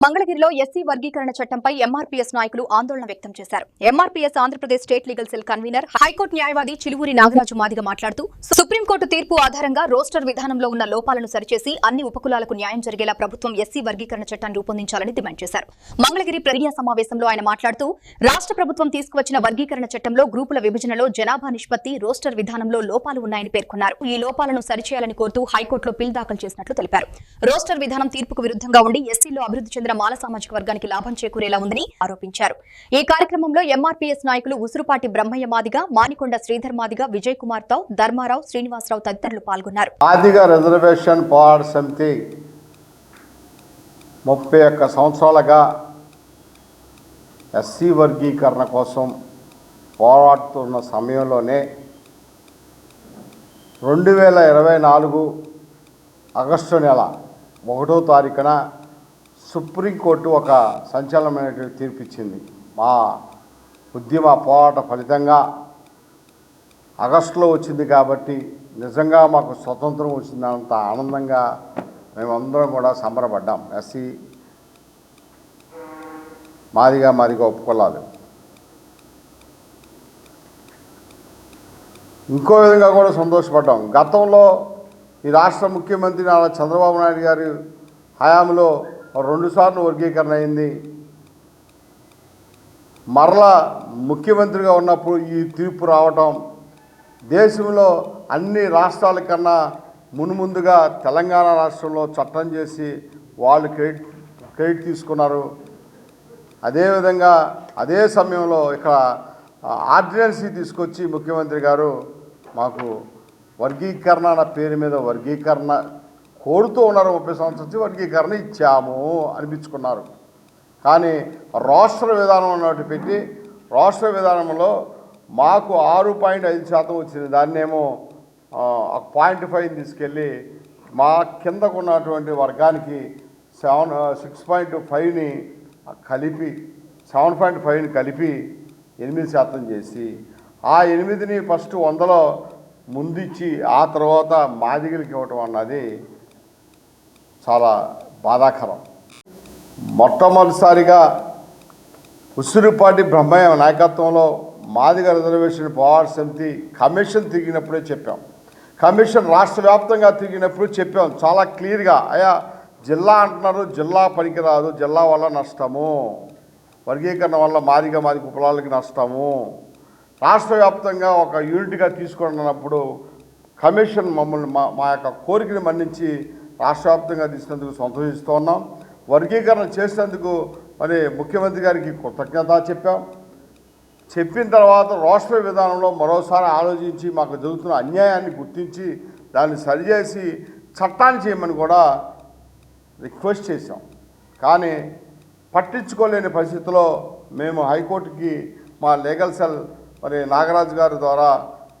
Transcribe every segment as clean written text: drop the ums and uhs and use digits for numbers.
మంగళగిరిలో ఎస్సీ వర్గీకరణ చట్టంపై ఎంఆర్పీఎస్ నాయకులు ఆందోళన వ్యక్తం చేశారు. MRPS Andhra Pradesh state legal cell convener high court న్యాయవాది చిలువూరి నాగరాజు మాదిగ మాట్లాడుతూ సుప్రీంకోర్టు తీర్పు ఆధారంగా రోస్టర్ విధానంలో ఉన్న లోపాలను సరిచేసి అన్ని ఉపకులాలకు న్యాయం జరిగేలా ప్రభుత్వం ఎస్సీ వర్గీకరణ చట్టాన్ని రూపొందించాలని డిమాండ్ చేశారు. మంగళగిరి మీడియా సమావేశంలో ఆయన మాట్లాడుతూ రాష్ట్ర ప్రభుత్వం తీసుకువచ్చిన వర్గీకరణ చట్టంలో గ్రూపుల విభజనలో జనాభా నిష్పత్తి రోస్టర్ విధానంలో లోపాలు ఉన్నాయని పేర్కొన్నారు. ఈ లోపాలను సరిచేయాలని కోరుతూ హైకోర్టులో పిల్ దాఖలు చేసినట్లు తెలిపారు. రోస్టర్ విధానం తీర్పుకు విరుద్ధంగా ఉండి ఎస్సీలో అభివృద్ధి చెందిన మాల సామాజిక వర్గానికి లాభం చేకూరేలా ఉందని ఆరోపించారు. ఈ కార్యక్రమంలో ఎంఆర్పీఎస్ నాయకులు ఉసురుపాటి బ్రహ్మయ్య మాదిగ, మానికొండ శ్రీధర్ మాదిగ, విజయ్ కుమార్ తావ్, ధర్మారావు, శ్రీనివాసరావు తదితరులు పాల్గొన్నారు. మాదిగ రిజర్వేషన్ పోరాట సమితి 31 సంవత్సరాలుగా ఎస్సీ వర్గీకరణ కోసం పోరాడుతున్న సమయంలోనే 2024 ఆగస్టు నెల 1వ తారీఖున సుప్రీంకోర్టు ఒక సంచలనమైనటువంటి తీర్పు ఇచ్చింది. మా ఉద్యమ పోరాట ఫలితంగా ఆగస్టులో వచ్చింది కాబట్టి నిజంగా మాకు స్వతంత్రం వచ్చిందంత ఆనందంగా మేమందరం కూడా సంబరపడ్డాం. ఎస్సీ మాదిగా ఒప్పుకోలేదు. ఇంకో విధంగా కూడా సంతోషపడ్డాం. గతంలో ఈ రాష్ట్ర ముఖ్యమంత్రి నారా చంద్రబాబు నాయుడు గారి హయాంలో 2 సార్లు వర్గీకరణ అయింది. మరలా ముఖ్యమంత్రిగా ఉన్నప్పుడు ఈ తీర్పు రావటం దేశంలో అన్ని రాష్ట్రాల కన్నా మున్ముందుగా తెలంగాణ రాష్ట్రంలో చట్టం చేసి వాళ్ళు క్రెడిట్ తీసుకున్నారు. అదేవిధంగా అదే సమయంలో ఇక్కడ ఆర్డినెన్సీ తీసుకొచ్చి ముఖ్యమంత్రి గారు మాకు వర్గీకరణ అన్న పేరు మీద వర్గీకరణ కోరుతూ ఉన్నారు. 30 సంవత్సరాల వర్గీకరణ ఇచ్చాము అనిపించుకున్నారు. కానీ రాష్ట్ర విధానం అన్నట్టు పెట్టి రాష్ట్ర విధానంలో మాకు 6.5% వచ్చింది. దాన్నేమో 0.5 తీసుకెళ్ళి మా కిందకు ఉన్నటువంటి వర్గానికి 6.5ని కలిపి 7.5ని కలిపి 8% చేసి ఆ 8ని ఫస్ట్ 100లో ముందిచ్చి ఆ తర్వాత మాదిగలకి ఇవ్వటం అన్నది చాలా బాధాకరం. మొట్టమొదటిసారిగా ఉసురుపాటి బ్రహ్మయ్య నాయకత్వంలో మాదిగ రిజర్వేషన్ పోరాట సమితి కమిషన్ తిరిగినప్పుడే చెప్పాం. కమిషన్ రాష్ట్ర వ్యాప్తంగా తిరిగినప్పుడు చెప్పాం చాలా క్లియర్గా, అయ్యా జిల్లా అంటున్నారు, జిల్లా పనికిరాదు, జిల్లా వల్ల నష్టము, వర్గీకరణ వల్ల మాదిగ కులాలకి నష్టము, రాష్ట్ర వ్యాప్తంగా ఒక యూనిట్గా తీసుకున్నప్పుడు కమిషన్ మమ్మల్ని మా యొక్క కోరికని మన్నించి రాష్ట్ర వ్యాప్తంగా తీసినందుకు సంతోషిస్తూ ఉన్నాం. వర్గీకరణ చేసినందుకు మరి ముఖ్యమంత్రి గారికి కృతజ్ఞత చెప్పాం. చెప్పిన తర్వాత రాష్ట్ర విధానంలో మరోసారి ఆలోచించి మాకు జరుగుతున్న అన్యాయాన్ని గుర్తించి దాన్ని సరిచేసి చట్టాన్ని చేయమని కూడా రిక్వెస్ట్ చేశాం. కానీ పట్టించుకోలేని పరిస్థితిలో మేము హైకోర్టుకి మా లీగల్ సెల్ మరి నాగరాజు గారి ద్వారా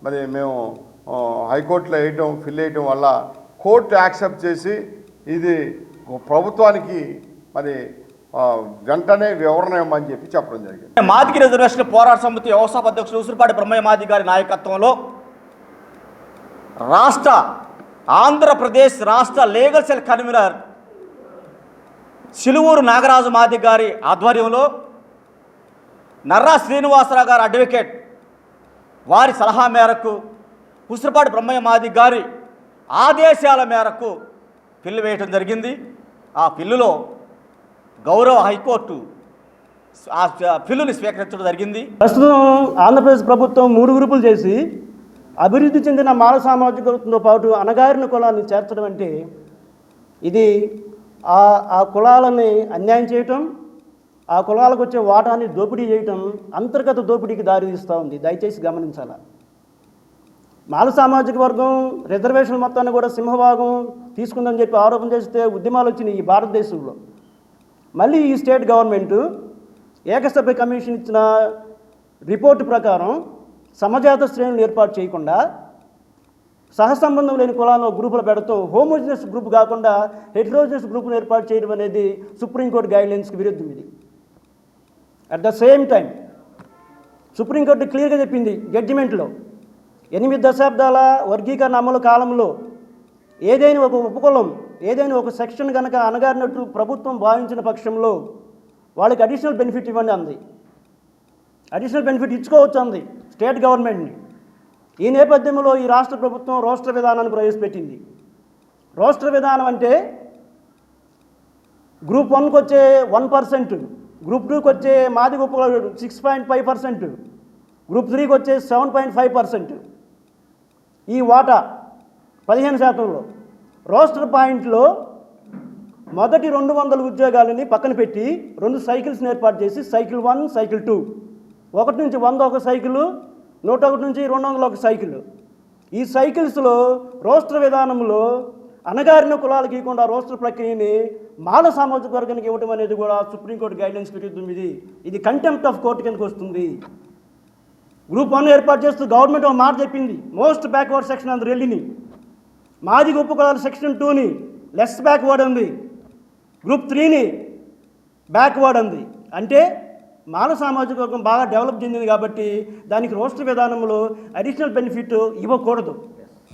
మరి మేము హైకోర్టులో ఫిల్ వేయటం వల్ల కోర్టు యాక్సెప్ట్ చేసి ఇది ప్రభుత్వానికి మరి వెంటనే వివరణ ఇవ్వమని చెప్పడం జరిగింది. మాదిగ రిజర్వేషన్ పోరాట సమితి వ్యవస్థాపక అధ్యక్షులు ఉసురుపాటి బ్రహ్మయ్య మాదిగ గారి నాయకత్వంలో ఆంధ్రప్రదేశ్ రాష్ట్ర legal cell convener Chiluvuru Nagaraju Madiga గారి ఆధ్వర్యంలో నర్రా శ్రీనివాసరావు గారు అడ్వకేట్ వారి సలహా మేరకు ఉసురుపాటి బ్రహ్మయ్య మాదిగ గారి ఆదేశాల మేరకు పిల్లు వేయటం జరిగింది. ఆ పిల్లులో గౌరవ హైకోర్టు ఆ పిల్లుని స్వీకరించడం జరిగింది. ప్రస్తుతం ఆంధ్రప్రదేశ్ ప్రభుత్వం 3 గ్రూపులు చేసి అభివృద్ధి చెందిన మాల సామాజికతో పాటు అణగారిన కులాన్ని చేర్చడం అంటే ఇది ఆ కులాలని అన్యాయం చేయటం, ఆ కులాలకు వచ్చే వాటాన్ని దోపిడీ చేయటం అంతర్గత దోపిడీకి దారితీస్తూ ఉంది. దయచేసి గమనించాలి. మాల సామాజిక వర్గం రిజర్వేషన్ మొత్తాన్ని కూడా సింహభాగం తీసుకుందని చెప్పి ఆరోపణ చేస్తే ఉద్యమాలు వచ్చినాయి ఈ భారతదేశంలో. మళ్ళీ ఈ స్టేట్ గవర్నమెంటు ఏకసభ్య కమిషన్ ఇచ్చిన రిపోర్టు ప్రకారం సమజాత శ్రేణులు ఏర్పాటు చేయకుండా సహసంబంధం లేని కులాలను గ్రూపులు పెడతాం, హోమోజినస్ గ్రూప్ కాకుండా హెటరోజినస్ గ్రూపును ఏర్పాటు చేయడం అనేది సుప్రీంకోర్టు గైడ్లైన్స్కి విరుద్ధం. ఇది at the same time supreme court క్లియర్గా చెప్పింది జడ్జిమెంట్లో 8 దశాబ్దాల వర్గీకరణ అమలు కాలంలో ఏదైనా ఒక ఉపకులం ఏదైనా ఒక సెక్షన్ కనుక అణగారినట్టు ప్రభుత్వం భావించిన పక్షంలో వాళ్ళకి అడిషనల్ బెనిఫిట్ ఇవ్వండి అంది. అడిషనల్ బెనిఫిట్ ఇచ్చుకోవచ్చు అంది స్టేట్ గవర్నమెంట్ని. ఈ నేపథ్యంలో ఈ రాష్ట్ర ప్రభుత్వం రోస్టర్ విధానాన్ని ప్రవేశపెట్టింది. రోస్టర్ విధానం అంటే గ్రూప్ 1కి వచ్చే 1%, గ్రూప్ 2కి వచ్చే మాదిగ ఉపకులాలు 6.5%, గ్రూప్ 3కి వచ్చే 7.5%. ఈ వాటా 15%లో రోస్టర్ పాయింట్లో మొదటి 200 ఉద్యోగాలని పక్కన పెట్టి 2 సైకిల్స్ని ఏర్పాటు చేసి సైకిల్ 1, సైకిల్ 2, 1 నుంచి 100 ఒక సైకిల్, 101 నుంచి 200 ఒక సైకిల్. ఈ సైకిల్స్లో రోస్టర్ విధానంలో అణగారిన కులాలకు ఇవ్వకుండా రోస్టర్ ప్రక్రియని మాల సామాజిక వర్గానికి ఇవ్వడం అనేది కూడా సుప్రీంకోర్టు గైడ్లైన్స్ విరుద్ధం. ఇది కంటెంప్ట్ ఆఫ్ కోర్టు కిందకు వస్తుంది. గ్రూప్ 1 ఏర్పాటు చేస్తూ గవర్నమెంట్ ఒక మాట చెప్పింది, మోస్ట్ బ్యాక్వర్డ్ సెక్షన్ అందు రెల్లిని. మాదిగ ఉపకులాల సెక్షన్ 2ని లెస్ బ్యాక్వర్డ్ ఉంది, గ్రూప్ 3ని బ్యాక్వర్డ్ ఉంది. అంటే మాల సామాజిక వర్గం బాగా డెవలప్ చెందింది కాబట్టి దానికి రోస్టర్ విధానంలో అడిషనల్ బెనిఫిట్ ఇవ్వకూడదు.